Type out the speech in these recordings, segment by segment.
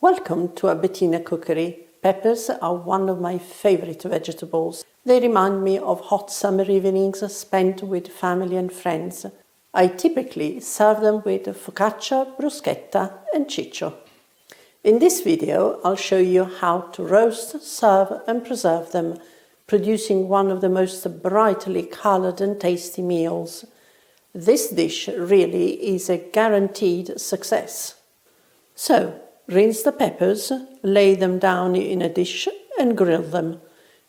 Welcome to a Bettina cookery. Peppers are one of my favorite vegetables. They remind me of hot summer evenings spent with family and friends. I typically serve them with focaccia, bruschetta and ciccio. In this video, I'll show you how to roast, serve and preserve them, producing one of the most brightly colored and tasty meals. This dish really is a guaranteed success. So, rinse the peppers, lay them down in a dish and grill them.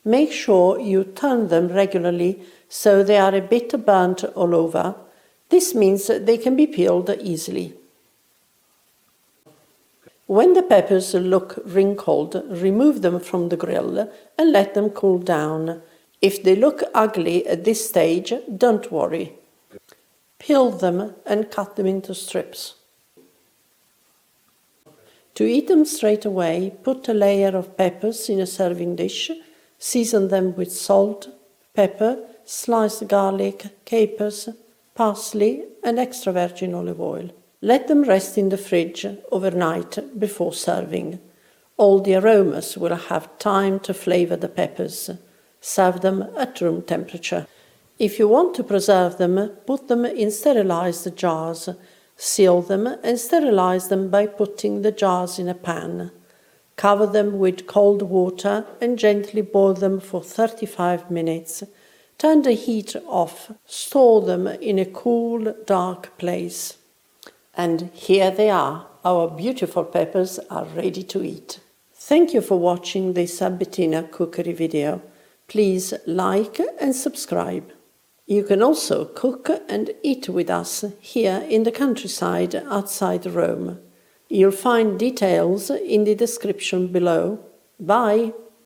Make sure you turn them regularly so they are a bit burnt all over. This means they can be peeled easily. When the peppers look wrinkled, remove them from the grill and let them cool down. If they look ugly at this stage, don't worry. Peel them and cut them into strips. To eat them straight away, put a layer of peppers in a serving dish, season them with salt, pepper, sliced garlic, capers, parsley and extra virgin olive oil. Let them rest in the fridge overnight before serving. All the aromas will have time to flavor the peppers. Serve them at room temperature. If you want to preserve them, put them in sterilized jars. Seal them and sterilize them by putting the jars in a pan. Cover them with cold water and gently boil them for 35 minutes. Turn the heat off. Store them in a cool, dark place. And here they are. Our beautiful peppers are ready to eat. Thank you for watching this Bettina cookery video. Please like and subscribe. You can also cook and eat with us here in the countryside outside Rome. You'll find details in the description below. Bye!